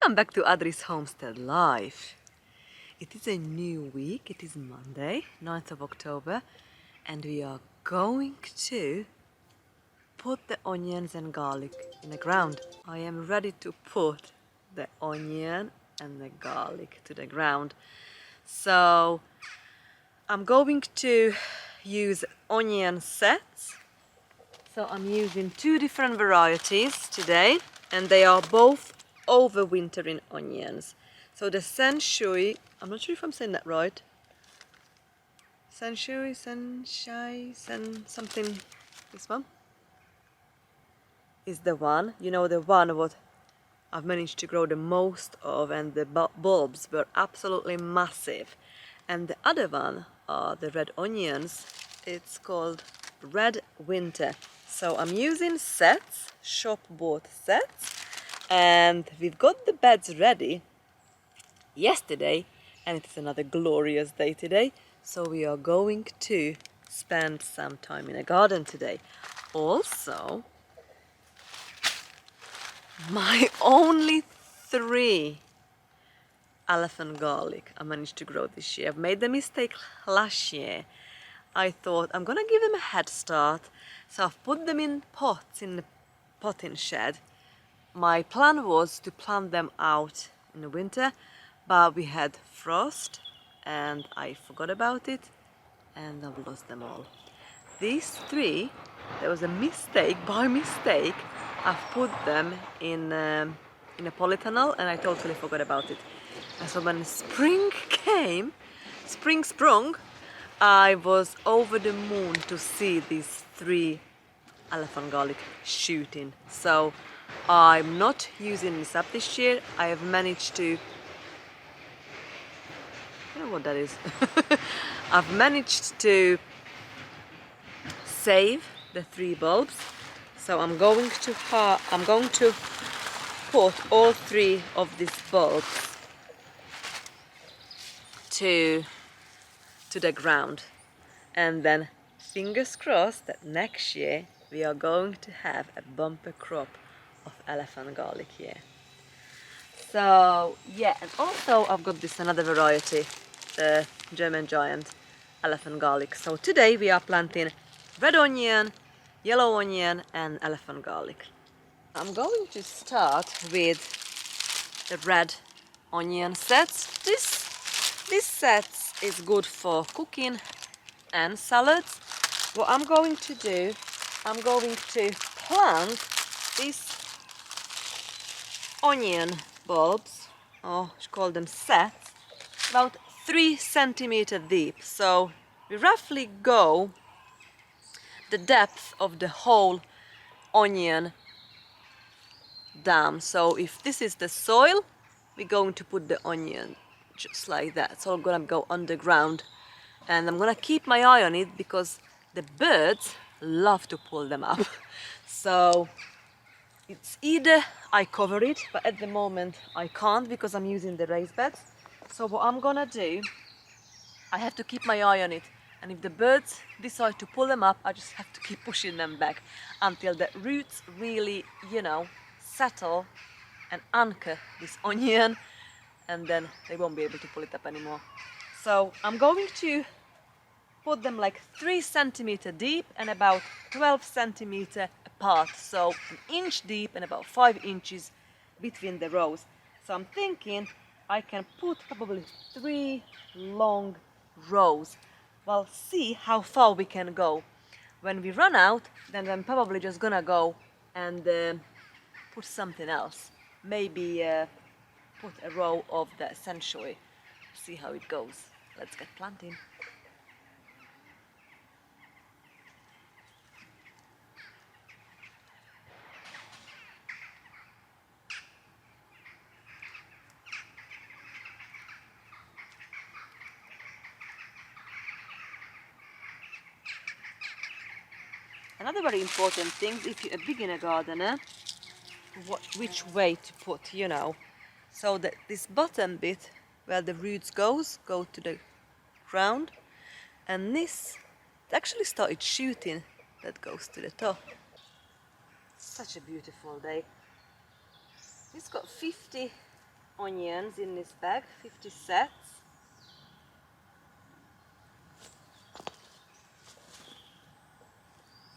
Welcome back to Adri's Homestead Life. It is a new week, it is Monday, 9th of October, and we are going to put the onions and garlic in the ground. I am ready to put the onion and the garlic to the ground. So I'm going to use onion sets. So I'm using two different varieties today, and they are both overwintering onions. So the Sanshui, I'm not sure if I'm saying that right. Sanshui, Sanshai, something. This one is the one. You know, the one what I've managed to grow the most of, and the bulbs were absolutely massive. And the other one are the red onions. It's called Red Winter. So I'm using sets, shop bought sets, and we've got the beds ready yesterday, and it's another glorious day today. So we are going to spend some time in the garden today. Also, my only 3 elephant garlic I managed to grow this year. I've made the mistake last year. I thought I'm gonna give them a head start, so I've put them in pots in the potting shed. My plan was to plant them out in the winter, but we had frost and I forgot about it and I've lost them all. These 3, there was a mistake, by mistake, I've put them in a polytunnel and I totally forgot about it. And so when spring came, spring sprung, I was over the moon to see these 3 elephant garlic shooting. So I'm not using this up this year. I have managed to, you know what that is? I've managed to save the 3 bulbs. So I'm going to put all 3 of these bulbs to the ground, and then fingers crossed that next year we are going to have a bumper crop of elephant garlic here. So yeah, and also I've got this another variety, the German Giant elephant garlic. So today we are planting red onion, yellow onion and elephant garlic. I'm going to start with the red onion sets. This set is good for cooking and salads. What I'm going to do, I'm going to plant these onion bulbs, or you call them sets, about 3 centimeter deep. So we roughly go the depth of the whole onion down. So if this is the soil, we're going to put the onion just like that. So I'm gonna go underground, and I'm gonna keep my eye on it because the birds love to pull them up. So it's either I cover it, but at the moment I can't because I'm using the raised beds. So what I'm gonna do, I have to keep my eye on it, and if the birds decide to pull them up, I just have to keep pushing them back until the roots really, you know, settle and anchor this onion, and then they won't be able to pull it up anymore. So I'm going to put them like 3 centimeter deep and about 12 centimeter apart, so an inch deep and about 5 inches between the rows. So I'm thinking I can put probably 3 long rows. Well, see how far we can go. When we run out, then I'm probably just gonna go and put something else. Maybe put a row of the Sanshui. See how it goes. Let's get planting. Another very important thing, if you're a beginner gardener, which way to put, you know. So that this bottom bit where the roots go to the ground, and this actually started shooting, that goes to the top. Such a beautiful day. It's got 50 onions in this bag, 50 sets.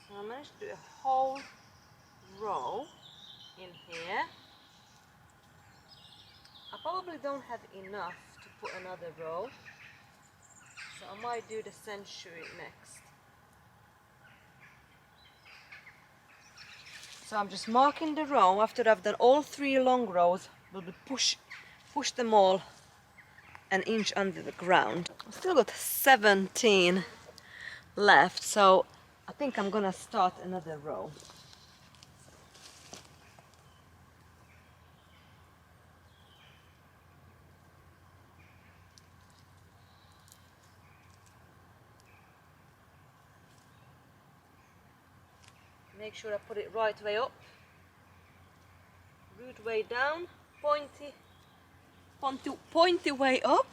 So I managed to do a whole row in here. I probably don't have enough to put another row, so I might do the century next. So I'm just marking the row. After I've done all 3 long rows, we'll push them all an inch under the ground. I've still got 17 left, so I think I'm gonna start another row. Make sure I put it right way up, root way down, pointy way up.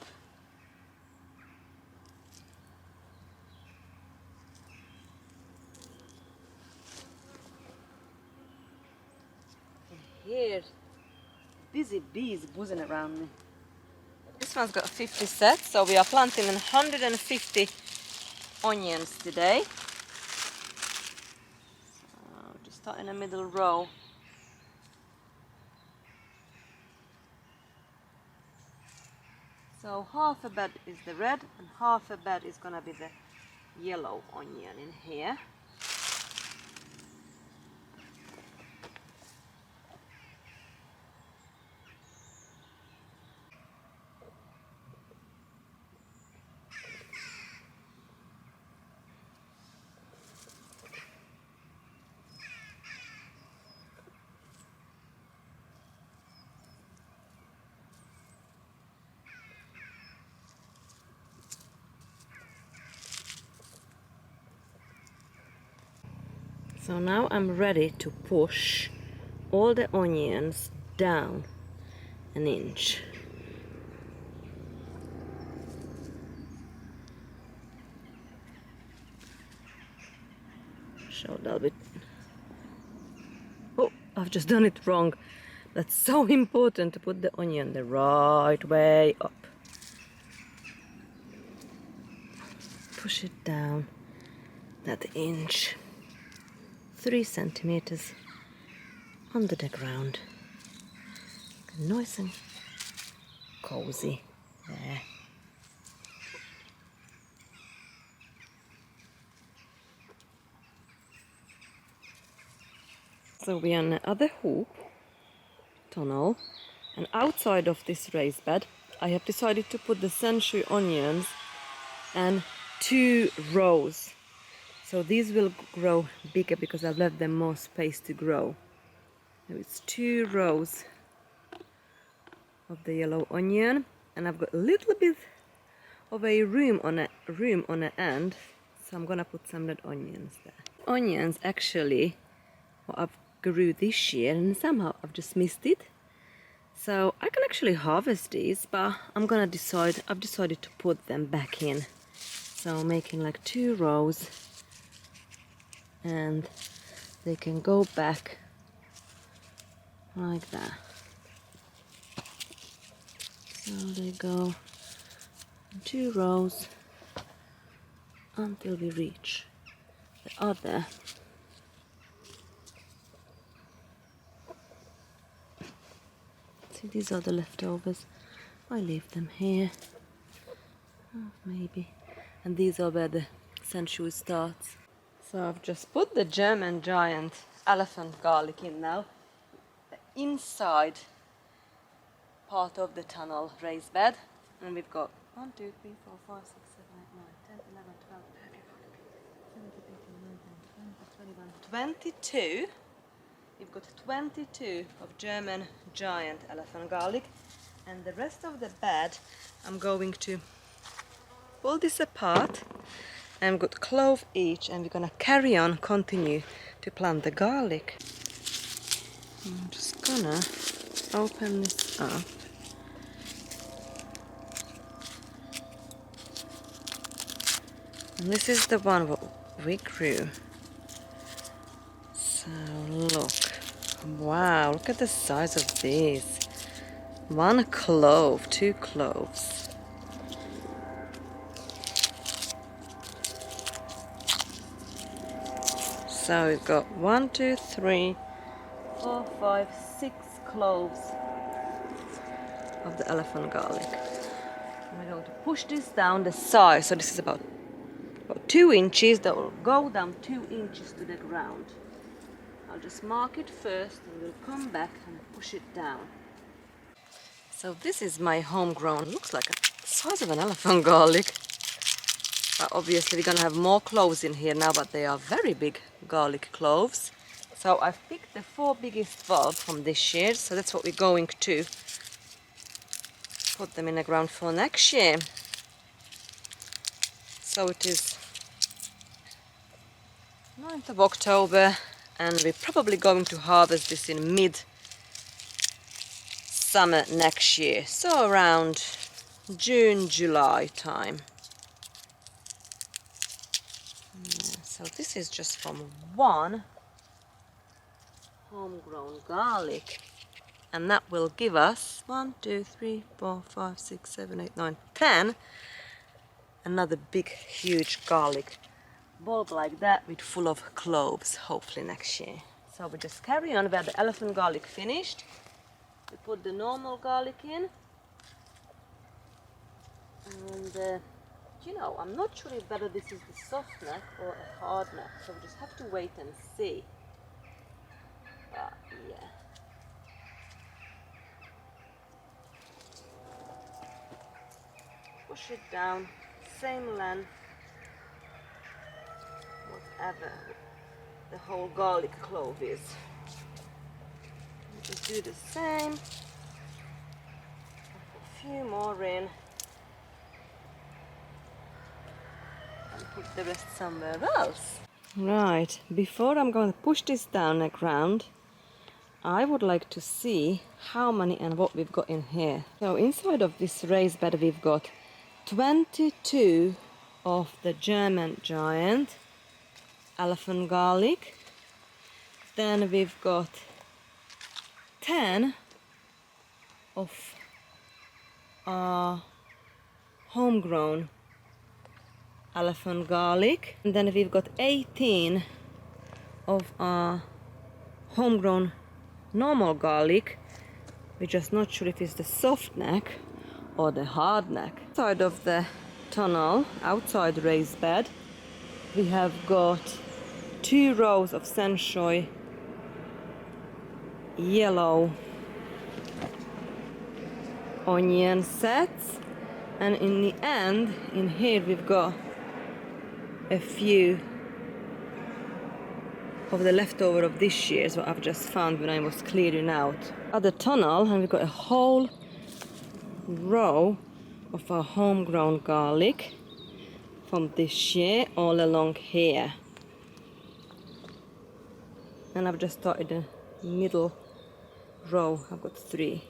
And here, busy bees buzzing around me. This one's got 50 sets, so we are planting 150 onions today. Just start in a middle row. So half a bed is the red and half a bed is gonna be the yellow onion in here. So now I'm ready to push all the onions down an inch. So that'll be... Oh, I've just done it wrong. That's so important to put the onion the right way up. Push it down that inch. 3 centimeters under the ground. Nice and cozy there. So we are on the other hoop tunnel, and outside of this raised bed I have decided to put the century onions and 2 rows. So these will grow bigger because I've left them more space to grow. So it's 2 rows of the yellow onion, and I've got a little bit of a room on the end, so I'm gonna put some red onions there. Onions actually what I've grew this year, and somehow I've just missed it. So I can actually harvest these, but I've decided to put them back in. So I'm making like 2 rows, and they can go back like that. So they go 2 rows until we reach the other. See, these are the leftovers. I leave them here. Oh, maybe. And these are where the century starts. So I've just put the German giant elephant garlic in now. The inside part of the tunnel raised bed. And we've got 1, 2, 3, 4, 5, 6, 7, 8, 9, 10, 11, 12, 13, 14, 15, 16, 17, 18, 19, 20, 21, 22. We've got 22 of German giant elephant garlic, and the rest of the bed I'm going to pull this apart, and I've got clove each, and we're gonna continue to plant the garlic. I'm just gonna open this up. And this is the one what we grew. So look. Wow, look at the size of these. 1 clove, 2 cloves. So we've got 1, 2, 3, 4, 5, 6 cloves of the elephant garlic. And we're going to push this down the side. So this is about 2 inches. That will go down 2 inches to the ground. I'll just mark it first and we'll come back and push it down. So this is my homegrown, looks like the size of an elephant garlic. But obviously we're gonna have more cloves in here now, but they are very big garlic cloves. So I've picked the 4 biggest bulbs from this year, so that's what we're going to put them in the ground for next year. So it is 9th of October and we're probably going to harvest this in mid-summer next year. So around June, July time. So this is just from 1 homegrown garlic. And that will give us 1, 2, 3, 4, 5, 6, 7, 8, 9, 10. Another big, huge garlic bulb like that with full of cloves, hopefully next year. So we just carry on. We have the elephant garlic finished. We put the normal garlic in. And you know, I'm not sure if whether this is the soft neck or a hard neck, so we just have to wait and see. But yeah. Push it down, same length, whatever the whole garlic clove is. We just do the same. I'll put a few more in. Put the rest somewhere else. Right, before I'm going to push this down the ground, I would like to see how many and what we've got in here. So inside of this raised bed we've got 22 of the German giant elephant garlic. Then we've got 10 of our homegrown elephant garlic, and then we've got 18 of our homegrown normal garlic. We're just not sure if it's the soft neck or the hard neck. Outside of the tunnel, outside the raised bed, we have got 2 rows of Sanshui yellow onion sets, and in the end, in here we've got a few of the leftover of this year's what I've just found when I was clearing out the tunnel, and we've got a whole row of our homegrown garlic from this year all along here. And I've just started the middle row. I've got 3.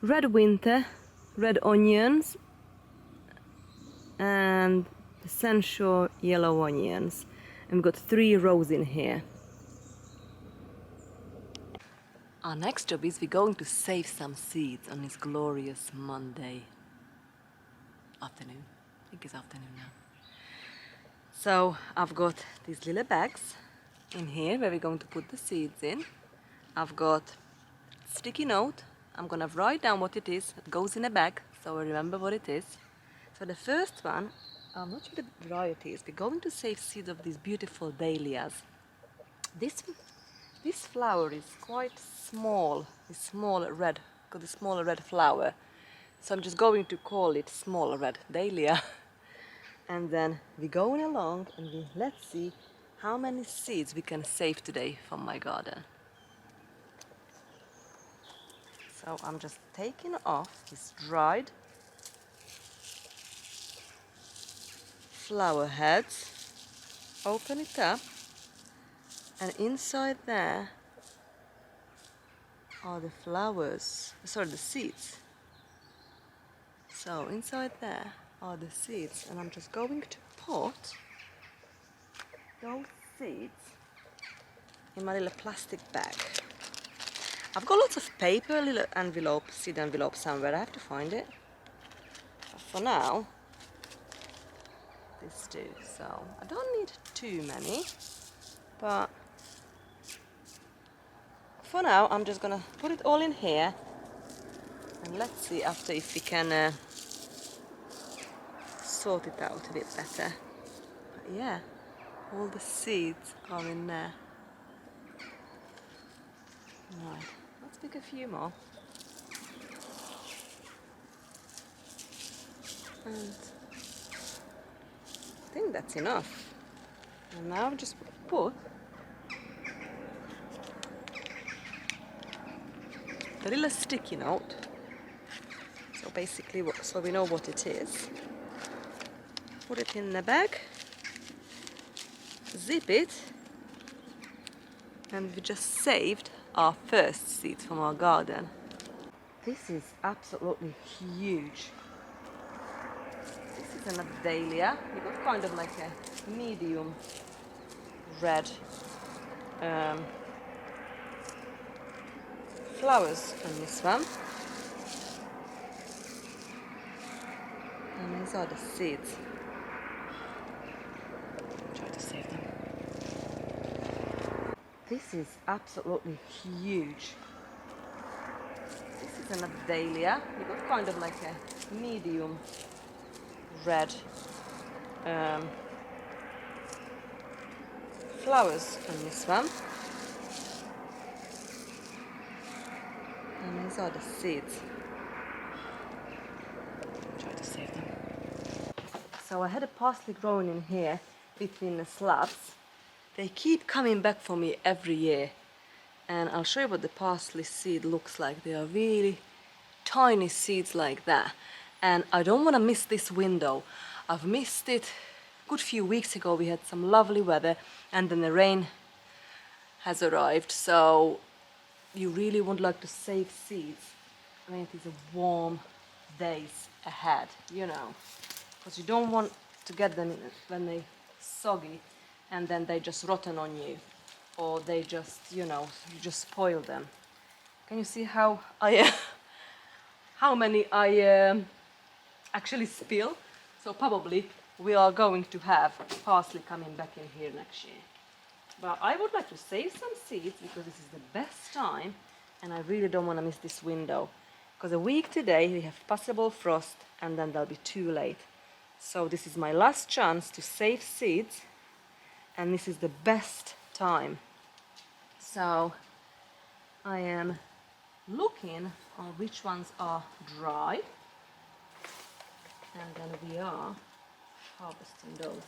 Red winter, red onions, and the Sanshui yellow onions. And we've got 3 rows in here. Our next job is we're going to save some seeds on this glorious Monday afternoon. I think it's afternoon now. So I've got these little bags in here where we're going to put the seeds in. I've got sticky note. I'm gonna write down what it is. It goes in a bag, so I remember what it is. So the first one, I'm not sure the variety is. We're going to save seeds of these beautiful dahlias. This flower is quite small. It's small red, got a small red flower. So I'm just going to call it small red dahlia. And then we're going along and let's see how many seeds we can save today from my garden. So I'm just taking off this dried flower heads, open it up, and inside there are the flowers, sorry, the seeds. So inside there are the seeds, and I'm just going to put those seeds in my little plastic bag. I've got lots of paper, little envelope, seed envelope somewhere. I have to find it. But for now, these two. So I don't need too many, but for now I'm just gonna put it all in here, and let's see after if we can sort it out a bit better. But yeah, all the seeds are in there. Right, let's pick a few more. And I think that's enough. And now I've just put the little sticky note. So basically, so we know what it is. Put it in the bag, zip it, and we just saved our first seeds from our garden. This is absolutely huge. This is an Dahlia. You've got kind of like a medium red flowers on this one. And these are the seeds. Try to save them. This is absolutely huge. This is an Dahlia. You've got kind of like a medium red flowers on this one. And these are the seeds. Try to save them. So I had a parsley growing in here between the slabs. They keep coming back for me every year. And I'll show you what the parsley seed looks like. They are really tiny seeds like that. And I don't want to miss this window. I've missed it a good few weeks ago. We had some lovely weather and then the rain has arrived. So you really would like to save seeds when it is a warm days ahead, you know. Because you don't want to get them when they soggy and then they just rotten on you, or they just, you know, you just spoil them. Can you see how how many I actually spill? So probably we are going to have parsley coming back in here next year. But I would like to save some seeds because this is the best time, and I really don't want to miss this window. Because a week today we have possible frost and then they'll be too late. So this is my last chance to save seeds, and this is the best time. So I am looking on which ones are dry, and then we are harvesting those.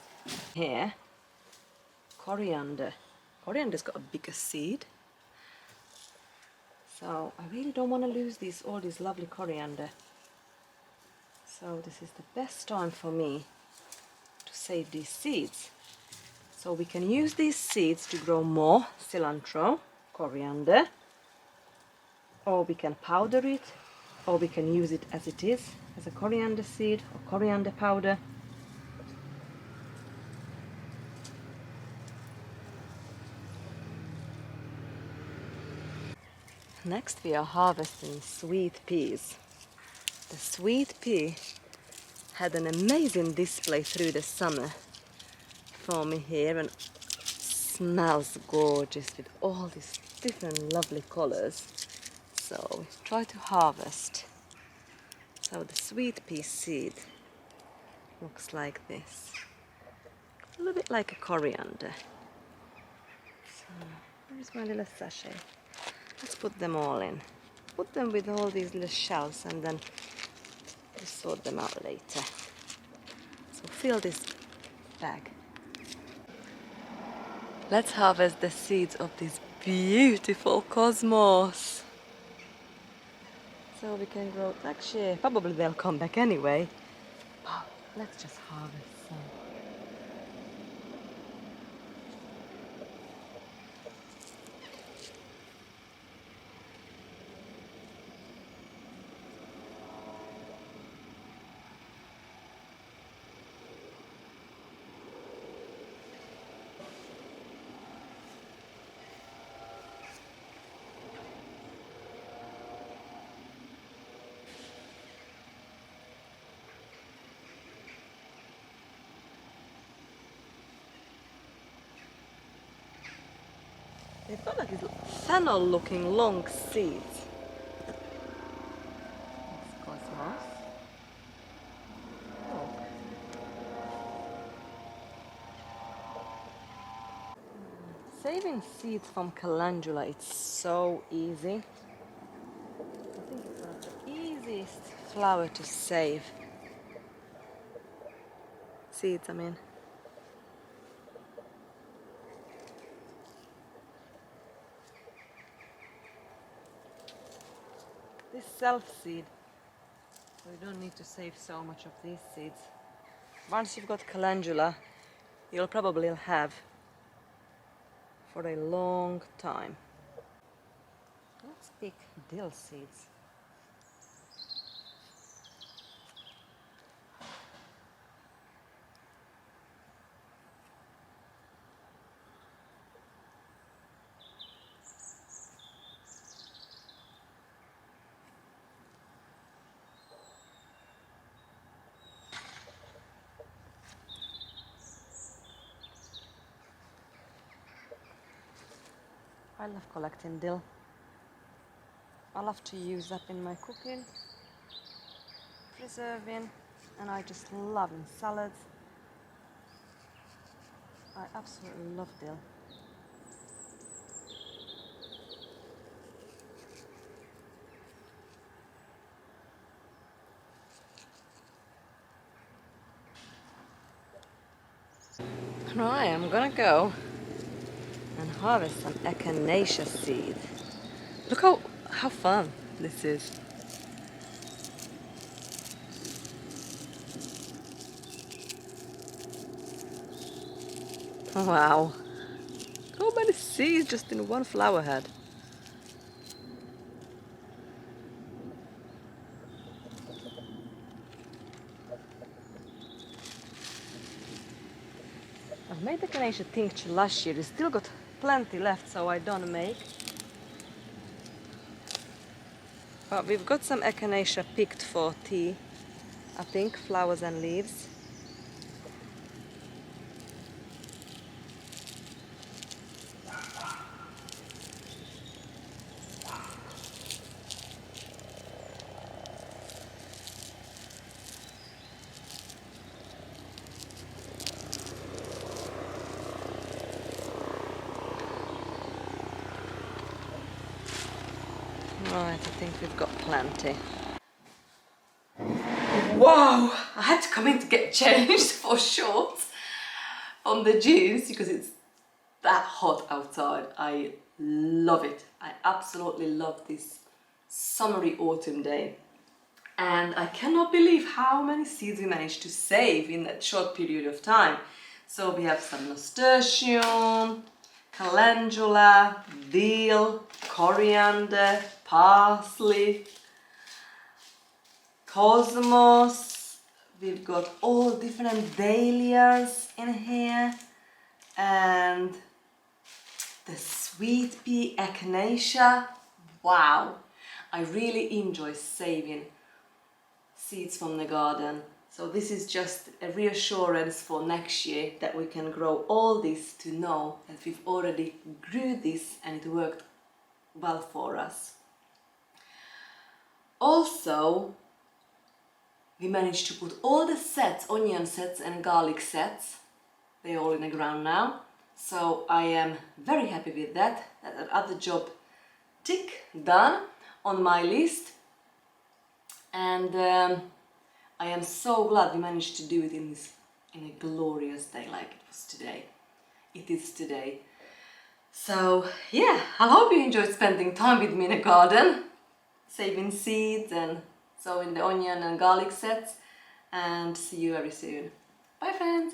Here, coriander. Coriander's got a bigger seed. So I really don't want to lose all this lovely coriander. So this is the best time for me to save these seeds. So we can use these seeds to grow more cilantro, coriander, or we can powder it, or we can use it as it is, as a coriander seed or coriander powder. Next we are harvesting sweet peas. The sweet pea had an amazing display through the summer for me here, and smells gorgeous with all these different lovely colors. So we try to harvest. So the sweet pea seed looks like this. A little bit like a coriander. So here's my little sachet. Let's put them all in. Put them with all these little shells and then we'll sort them out later. So fill this bag. Let's harvest the seeds of this beautiful cosmos. So we can grow next year. Probably they'll come back anyway. But let's just harvest some. They've got like these fennel looking long seeds. It's cosmos. Oh. Saving seeds from calendula, it's so easy. I think it's one of the easiest flower to save. Seeds, I mean. This self-seed, so you don't need to save so much of these seeds. Once you've got calendula, you'll probably have for a long time. Let's pick dill seeds. I love collecting dill. I love to use up in my cooking, preserving, and I just love in salads. I absolutely love dill. Right, I'm gonna go and harvest some echinacea seed. Look how fun this is. Wow, so many seeds just in one flower head. I've made the echinacea tincture last year. It's still got plenty left, so I don't make. But we've got some echinacea picked for tea. I think flowers and leaves. Right, I think we've got plenty. Wow! I had to come in to get changed for shorts on the jeans because it's that hot outside. I love it. I absolutely love this summery autumn day. And I cannot believe how many seeds we managed to save in that short period of time. So we have some nasturtium, calendula, dill, coriander, parsley, cosmos. We've got all different dahlias in here, and the sweet pea echinacea. Wow, I really enjoy saving seeds from the garden. So this is just a reassurance for next year that we can grow all this, to know that we've already grew this and it worked well for us. Also, we managed to put all the sets, onion sets and garlic sets, they're all in the ground now. So I am very happy with that. That other job tick done on my list. And I am so glad we managed to do it in a glorious day like it was today. It is today. So yeah, I hope you enjoyed spending time with me in the garden, saving seeds and sowing the onion and garlic sets, and see you very soon. Bye friends!